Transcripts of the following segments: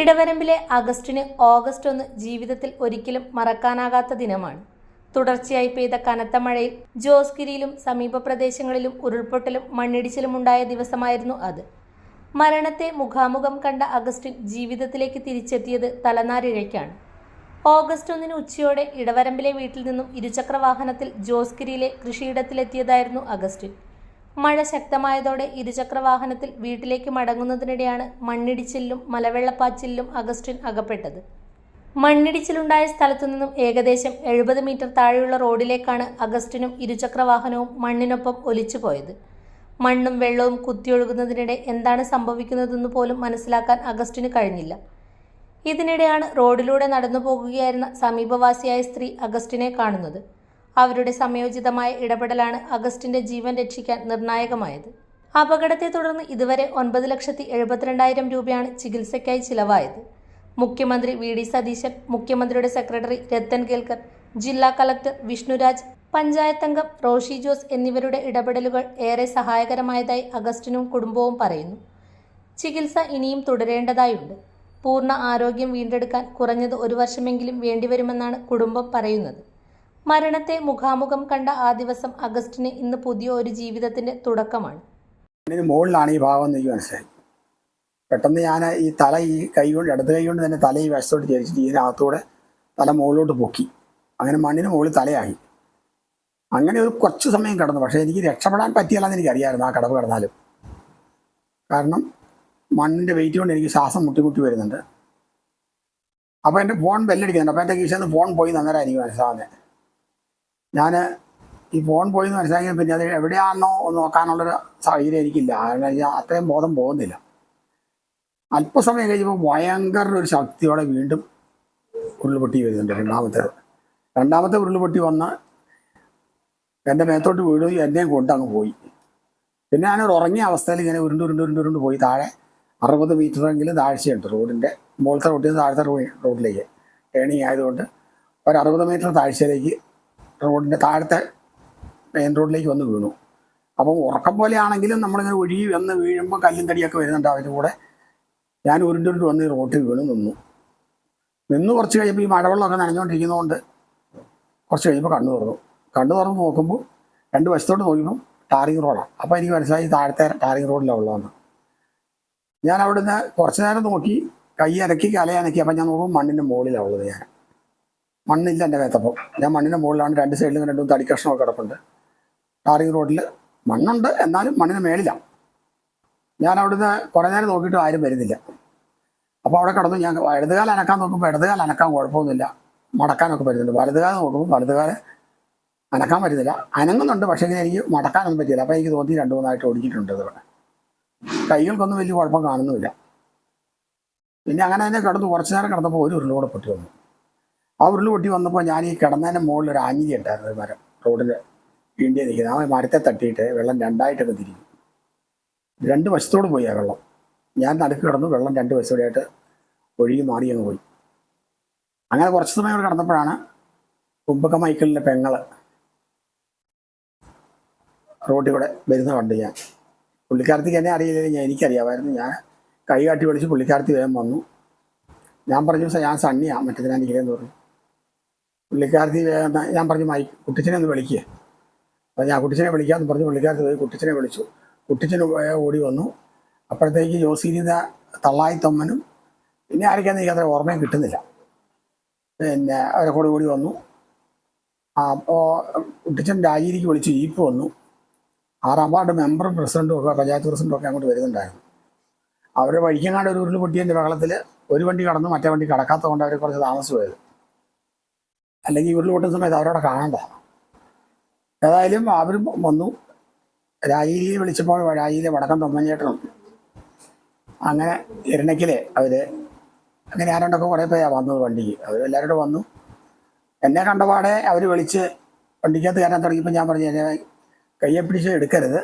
ഇടവരമ്പിലെ Augustine August 1 ജീവിതത്തിൽ ഒരിക്കലും മറക്കാനാകാത്ത ദിനമാണ്. തുടർച്ചയായി പെയ്ത കനത്ത മഴയിൽ ജോസ്ഗിരിയിലും സമീപ പ്രദേശങ്ങളിലും ഉരുൾപൊട്ടലും മണ്ണിടിച്ചിലും ഉണ്ടായ ദിവസമായിരുന്നു അത്. മരണത്തെ മുഖാമുഖം കണ്ട അഗസ്റ്റിൻ ജീവിതത്തിലേക്ക് തിരിച്ചെത്തിയത് തലനാരിഴയ്ക്കാണ്. ഓഗസ്റ്റ് 1 ഉച്ചയോടെ ഇടവരമ്പിലെ വീട്ടിൽ നിന്നും ഇരുചക്ര വാഹനത്തിൽ ജോസ്ഗിരിയിലെ കൃഷിയിടത്തിലെത്തിയതായിരുന്നു അഗസ്റ്റിൻ. മഴ ശക്തമായതോടെ ഇരുചക്ര വാഹനത്തിൽ വീട്ടിലേക്ക് മടങ്ങുന്നതിനിടെയാണ് മണ്ണിടിച്ചിലിലും മലവെള്ളപ്പാച്ചിലിലും അഗസ്റ്റിൻ അകപ്പെട്ടത്. മണ്ണിടിച്ചിലുണ്ടായ സ്ഥലത്തുനിന്നും ഏകദേശം 70 മീറ്റർ താഴെയുള്ള റോഡിലേക്കാണ് അഗസ്റ്റിനും ഇരുചക്ര വാഹനവും മണ്ണിനൊപ്പം ഒലിച്ചുപോയത്. മണ്ണും വെള്ളവും കുത്തിയൊഴുകുന്നതിനിടെ എന്താണ് സംഭവിക്കുന്നതെന്ന് പോലും മനസ്സിലാക്കാൻ അഗസ്റ്റിന് കഴിഞ്ഞില്ല. ഇതിനിടെയാണ് റോഡിലൂടെ നടന്നു പോകുകയായിരുന്ന സമീപവാസിയായ സ്ത്രീ അഗസ്റ്റിനെ കാണുന്നത്. അവരുടെ സമയോചിതമായ ഇടപെടലാണ് അഗസ്റ്റിന്റെ ജീവൻ രക്ഷിക്കാൻ നിർണായകമായത്. അപകടത്തെ തുടർന്ന് ഇതുവരെ 9,72,000 രൂപയാണ് ചികിത്സയ്ക്കായി ചിലവായത്. മുഖ്യമന്ത്രി വി.ഡി. സതീശൻ, മുഖ്യമന്ത്രിയുടെ സെക്രട്ടറി രത്തൻ കേൽക്കർ, ജില്ലാ കളക്ടർ വിഷ്ണുരാജ്, പഞ്ചായത്ത് അംഗം റോഷി ജോസ് എന്നിവരുടെ ഇടപെടലുകൾ ഏറെ സഹായകരമായതായി അഗസ്റ്റിനും കുടുംബവും പറയുന്നു. ചികിത്സ ഇനിയും തുടരേണ്ടതായുണ്ട്. പൂർണ്ണ ആരോഗ്യം വീണ്ടെടുക്കാൻ കുറഞ്ഞത് 1 വർഷമെങ്കിലും വേണ്ടിവരുമെന്നാണ് കുടുംബം പറയുന്നത്. മരണത്തെ മുഖാമുഖം കണ്ട ആ ദിവസം അഗസ്റ്റിന് ഇന്ന് പുതിയ ഒരു ജീവിതത്തിന്റെ തുടക്കമാണ്. മുകളിലാണ് ഈ ഭാഗം എന്ന് എനിക്ക് മനസ്സിലായി. പെട്ടെന്ന് ഞാൻ ഈ തല ഈ കൈ കൊണ്ട് ഇടത് കൈ കൊണ്ട് തന്നെ തല ഈ വശത്തോട്ട് ചരിച്ചിട്ട് ഇതിനകത്തൂടെ തല മുകളിലോട്ട് പൊക്കി. അങ്ങനെ മണ്ണിന് മുകളിൽ തലയായി. അങ്ങനെ ഒരു കുറച്ച് സമയം കിടന്നു. പക്ഷേ എനിക്ക് രക്ഷപ്പെടാൻ പറ്റിയല്ലെന്ന് എനിക്കറിയാമായിരുന്നു ആ കടവ് കിടന്നാലും. കാരണം മണ്ണിൻ്റെ വെയിറ്റ് കൊണ്ട് എനിക്ക് ശ്വാസം മുട്ടി വരുന്നുണ്ട്. അപ്പോൾ എൻ്റെ ഫോൺ ബെല്ലടിക്കുന്നുണ്ട്. അപ്പോൾ എൻ്റെ കീശയിൽ നിന്ന് ഫോൺ പോയി അന്നേരം എനിക്ക് മനസ്സിലാവുന്നത്. ഞാൻ ഈ ഫോൺ പോയി എന്ന് മനസ്സിലാക്കിയാൽ പിന്നെ അത് എവിടെയാണെന്നോ ഒന്ന് നോക്കാനുള്ളൊരു സാഹചര്യം എനിക്കില്ല. കാരണം അത്രയും ബോധം പോകുന്നില്ല. അല്പസമയം കഴിഞ്ഞപ്പോൾ ഭയങ്കര ഒരു ശക്തിയോടെ വീണ്ടും ഉരുൾപൊട്ടി വരുന്നുണ്ട്. രണ്ടാമത്തെ ഉരുൾപൊട്ടി വന്ന് എൻ്റെ മേത്തോട്ട് വീണു, എന്നെയും കൊണ്ട് അങ്ങ് പോയി. പിന്നെ ഞാനൊരു ഉറങ്ങിയ അവസ്ഥയിൽ ഇങ്ങനെ ഉരുണ്ട് പോയി. താഴെ 60 മീറ്ററെങ്കിലും താഴ്ചയുണ്ട് റോഡിൻ്റെ. മുകളിലത്തെ റോഡിൽ നിന്ന് താഴത്തെ റോഡിലേക്ക് ടേണിങ് ആയതുകൊണ്ട് ഒരു 60 മീറ്റർ താഴ്ചയിലേക്ക് റോഡിൻ്റെ താഴത്തെ മെയിൻ റോഡിലേക്ക് വന്ന് വീണു. അപ്പം ഉറക്കം പോലെയാണെങ്കിലും നമ്മളിങ്ങനെ ഒഴുകി വന്ന് വീഴുമ്പോൾ കല്ലും തടിയൊക്കെ വരുന്നുണ്ട്. അതിൻ്റെ കൂടെ ഞാൻ ഉരുണ്ട് വന്ന് ഈ റോട്ടിൽ വീണ് നിന്ന് കുറച്ച് കഴിയുമ്പോൾ ഈ മഴവെള്ളമൊക്കെ നനഞ്ഞുകൊണ്ടിരിക്കുന്നതുകൊണ്ട് കുറച്ച് കഴിയുമ്പോൾ കണ്ണു തുറന്ന് നോക്കുമ്പോൾ 2 വശത്തോട്ട് നോക്കുമ്പോൾ ടാറിങ് റോഡാണ്. അപ്പോൾ എനിക്ക് മനസ്സിലായി താഴത്തെ ടാറിങ് റോഡിലാണ് ഉള്ളതെന്ന്. ഞാൻ അവിടുന്ന് കുറച്ച് നേരം നോക്കി, കൈ അനക്കി കലയനക്കി. അപ്പം ഞാൻ നോക്കുമ്പോൾ മണ്ണിൻ്റെ മുകളിലാണ് ഉള്ളത്. ഞാൻ മണ്ണില്ല എൻ്റെ മേത്തപ്പം. ഞാൻ മണ്ണിൻ്റെ മുകളിലാണ്. 2 സൈഡിലും 2 തടി കഷ്ണമൊക്കെ കിടപ്പുണ്ട്. ടാറിങ് റോഡിൽ മണ്ണുണ്ട്, എന്നാലും മണ്ണിന് മേളിലാണ്. ഞാൻ അവിടുന്ന് കുറേ നേരം നോക്കിയിട്ട് ആരും വരുന്നില്ല. അപ്പോൾ അവിടെ കിടന്നു. ഞാൻ ഇടതുകാലം അനക്കാൻ നോക്കുമ്പോൾ ഇടതുകാലം അനക്കാൻ കുഴപ്പമൊന്നുമില്ല, മടക്കാനൊക്കെ പറ്റുന്നുണ്ട്. വലതുകാലം നോക്കുമ്പോൾ വലതുകാലം അനക്കാൻ പറ്റുന്നില്ല. അനങ്ങുന്നുണ്ട്, പക്ഷേ ഇങ്ങനെ എനിക്ക് മടക്കാനൊന്നും പറ്റില്ല. അപ്പോൾ എനിക്ക് തോന്നി 2-3 ഓടിച്ചിട്ടുണ്ട്. ഇവിടെ കൈകൾക്കൊന്നും വലിയ കുഴപ്പം കാണുന്നുമില്ല. പിന്നെ അങ്ങനെ തന്നെ കിടന്നു. കുറച്ച് നേരം കിടന്നപ്പോൾ ഒരു ഉരുളൂടെ പൊട്ടി വന്നു. ആ ഉരുൾ പൊട്ടി വന്നപ്പോൾ ഞാൻ ഈ കിടന്നതിൻ്റെ മുകളിൽ ഒരു ആഞ്ഞിലി ഉണ്ടായിരുന്നു. ഒരു മരം റോഡിൽ വീണ്ടിയെ നിൽക്കുന്നത്. ആ മരത്തെ തട്ടിയിട്ട് വെള്ളം 2ആയിട്ടൊക്കെ തിരിഞ്ഞു. 2 വശത്തോട് പോയി ആ വെള്ളം. ഞാൻ നടുക്ക് കിടന്നു. വെള്ളം 2 വശത്തോടെയായിട്ട് ഒഴുകി മാറി അങ്ങ് പോയി. അങ്ങനെ കുറച്ച് സമയം കിടന്നപ്പോഴാണ് കുമ്പക്ക മൈക്കിളിൻ്റെ പെങ്ങള് റോഡിൽ കൂടെ വരുന്ന കണ്ട് ഞാൻ. പുള്ളിക്കാരത്തിക്ക് എന്നെ അറിയില്ലെങ്കിൽ എനിക്കറിയാമായിരുന്നു. ഞാൻ കൈ കാട്ടി വിളിച്ച് പുള്ളിക്കാരത്തി വേഗം വന്നു. ഞാൻ പറഞ്ഞു, ഞാൻ സണ്ണിയാണ്, മറ്റേ ഞാൻ ഇരിക്കുന്നതെന്ന് പറഞ്ഞു. പുള്ളിക്കാരത്തി വേഗം ഞാൻ പറഞ്ഞു, കുട്ടിച്ചനെ ഒന്ന് വിളിക്കുക. അപ്പോൾ ഞാൻ കുട്ടിച്ചനെ വിളിക്കാമെന്ന് പറഞ്ഞു. പുള്ളിക്കാരത്തി പോയി കുട്ടിച്ചനെ വിളിച്ചു. കുട്ടിച്ചന് ഓടി വന്നു. അപ്പോഴത്തേക്ക് ജോസീരിയുടെ തള്ളായി തൊമ്മനും പിന്നെ ആരൊക്കെയാണെന്ന് എനിക്ക് അത്ര ഓർമ്മയും കിട്ടുന്നില്ല. പിന്നെ അവരെ കൂടെ ഓടി വന്നു. അപ്പോൾ കുട്ടിച്ചൻ രാജിയിലേക്ക് വിളിച്ചു. ജീപ്പ് വന്നു. 6ാം വാർഡ് മെമ്പറും പ്രസിഡൻറ്റും ഒക്കെ, പഞ്ചായത്ത് പ്രസിഡൻറ്റും ഒക്കെ അങ്ങോട്ട് വരുന്നുണ്ടായിരുന്നു. അവർ വഴിക്കങ്ങാണ്ട് ഒരു ഉരുൾ പൊട്ടിയതിൻ്റെ ബഹളത്തിൽ ഒരു വണ്ടി കടന്നു, മറ്റേ വണ്ടി കടക്കാത്തത് കൊണ്ട് അവർ കുറച്ച് താമസിച്ചു പോയത്. അല്ലെങ്കിൽ ഉരുൾ പൊട്ടുന്ന സമയത്ത് അവരവിടെ കാണണ്ട. ഏതായാലും അവരും വന്നു. രാജിയിൽ വിളിച്ചപ്പോൾ രാജിയിലെ വടക്കം തൊമ്മഞ്ചേട്ടനും അങ്ങനെ ഇരണക്കിലെ അവർ അങ്ങനെ ആരണ്ടൊക്കെ കുറേ പേരാണ് വന്നത് വണ്ടിക്ക്. അവരെല്ലാവരും വന്നു. എന്നെ കണ്ടപാടെ അവർ വിളിച്ച് വണ്ടിക്കകത്ത് കയറാൻ തുടങ്ങിയപ്പോൾ ഞാൻ പറഞ്ഞു, എന്നെ കയ്യെ പിടിച്ച് എടുക്കരുത്,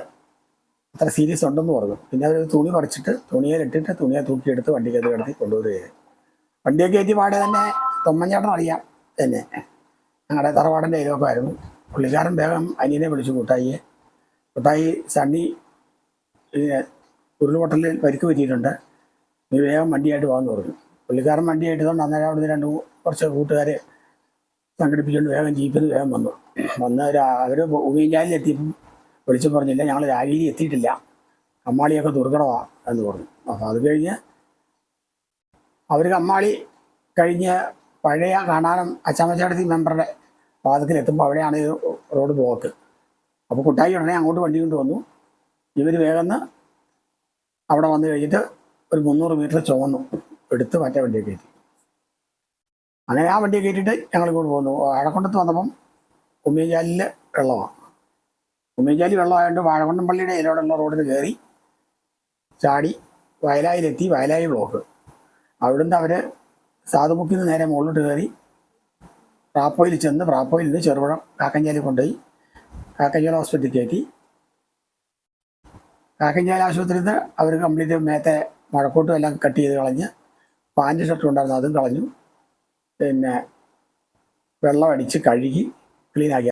അത്ര സീരിയസ് ഉണ്ടെന്ന് പറഞ്ഞു. പിന്നെ അവർ തുണി പറിച്ചിട്ട് തുണിയിലിട്ടിട്ട് തുണിയെ തൂക്കിയെടുത്ത് വണ്ടിക്കകത്ത് കിടത്തി കൊണ്ടുവരികയായിരുന്നു. വണ്ടിയെ കയറ്റി പാടെ തന്നെ തൊമ്മഞ്ചേട്ടൻ അറിയാം എന്നെ. ഞങ്ങളുടെ തറവാടിൻ്റെ അയൽവക്കം ആയിരുന്നു. പുള്ളിക്കാരൻ വേഗം അനിയനെ വിളിച്ചു, കൂട്ടായി സണ്ണി ഉരുൾപൊട്ടലിൽ പരിക്ക് പറ്റിയിട്ടുണ്ട്, നീ വേഗം വണ്ടിയായിട്ട് പോകാമെന്ന് പറഞ്ഞു. പുള്ളിക്കാരൻ വണ്ടി എടുത്തുകൊണ്ട് അന്നേരം അവിടുന്ന് കുറച്ച് കൂട്ടുകാരെ സംഘടിപ്പിച്ചുകൊണ്ട് വേഗം ജീപ്പിൽ വേഗം വന്നു. അവർ ഉമീൻചാലിലെത്തിയപ്പം വിളിച്ചു പറഞ്ഞില്ല, ഞങ്ങൾ രാഗിരി എത്തിയിട്ടില്ല, കമ്മാളിയൊക്കെ ദുർഘടമാണ് എന്ന് പറഞ്ഞു. അപ്പോൾ അത് കഴിഞ്ഞ് അവർ കമ്മാളി കഴിഞ്ഞ് പഴയ കാണാനം അച്ചാമച്ചാടത്തി മെമ്പറുടെ വാദത്തിലെത്തുമ്പോൾ അവിടെയാണ് ഈ റോഡ് ബ്ലോക്ക്. അപ്പോൾ കുട്ടായി ഉടനെ അങ്ങോട്ട് വണ്ടി കൊണ്ട് വന്നു. ഇവർ വേഗം അവിടെ വന്നു കഴിഞ്ഞിട്ട് ഒരു 300 മീറ്റർ ചുവന്നു എടുത്ത് മറ്റേ വണ്ടിയെ കയറ്റി. അങ്ങനെ ആ വണ്ടിയെ കയറ്റിയിട്ട് ഞങ്ങൾ ഇങ്ങോട്ട് പോന്നു. വാഴക്കൊണ്ടത്ത് വന്നപ്പം ഉമ്മേജാലിൽ വെള്ളമാണ്. ഉമ്മേജാലി വെള്ളമായതുകൊണ്ട് വാഴക്കൊണ്ടം പള്ളിയുടെ ഇതിലൂടെയുള്ള റോഡിൽ കയറി ചാടി വയലായിലെത്തി. വയലായി ബ്ലോക്ക്. അവിടുന്ന് അവർ സാധുമുക്കിൽ നിന്ന് നേരെ മുകളിലോട്ട് കയറി പ്രാപ്പോയിൽ ചെന്ന് പ്രാപ്പോയിൽ നിന്ന് ചെറുപുഴ കാക്കഞ്ചാലി കൊണ്ടുപോയി കാക്കഞ്ചാലി ഹോസ്പിറ്റലിൽ കയറ്റി. കാക്കഞ്ചാലി ആശുപത്രിയിൽ നിന്ന് അവർ കംപ്ലീറ്റ് മേത്തെ മഴക്കോട്ടും എല്ലാം കട്ട് ചെയ്ത് കളഞ്ഞ് പാൻറ് ഷർട്ടും ഉണ്ടായിരുന്നു അതും കളഞ്ഞു. പിന്നെ വെള്ളം അടിച്ച് കഴുകി ക്ലീനാക്കി.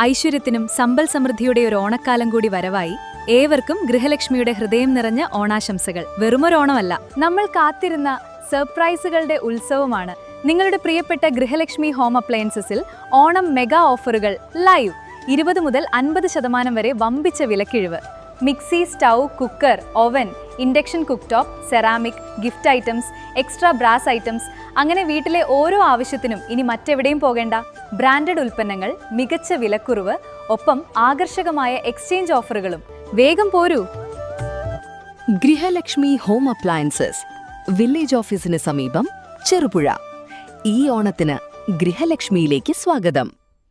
ഐശ്വര്യത്തിനും സമ്പൽ സമൃദ്ധിയുടെ ഒരു ഓണക്കാലം കൂടി വരവായി. ഏവർക്കും ഗൃഹലക്ഷ്മിയുടെ ഹൃദയം നിറഞ്ഞ ഓണാശംസകൾ. വെറുമൊരോണമല്ല, നമ്മൾ കാത്തിരുന്ന സർപ്രൈസുകളുടെ ഉത്സവമാണ്. നിങ്ങളുടെ പ്രിയപ്പെട്ട ഗൃഹലക്ഷ്മി ഹോം അപ്ലയൻസസിൽ ഓണം മെഗാ ഓഫറുകൾ ലൈവ്. 20 മുതൽ 50% വരെ വമ്പിച്ച വിലക്കിഴിവ്. Mixie, stove, cooker, oven, induction cook top, ceramic, gift items, extra brass items, അങ്ങനെ വീട്ടിലെ ഓരോ ആവശ്യത്തിനും ഇനി മറ്റെവിടെയും പോകേണ്ട. ബ്രാൻഡഡ് ഉൽപ്പന്നങ്ങൾ, മികച്ച വിലക്കുറവ്, ഒപ്പം ആകർഷകമായ എക്സ്ചേഞ്ച് ഓഫറുകളും. വേഗം പോരൂ. ഗൃഹലക്ഷ്മി ഹോം അപ്ലയൻസസ്, വില്ലേജ് ഓഫീസിന് സമീപം, ചെറുപുഴ. ഈ ഓണത്തിന് ഗൃഹലക്ഷ്മിയിലേക്ക് സ്വാഗതം.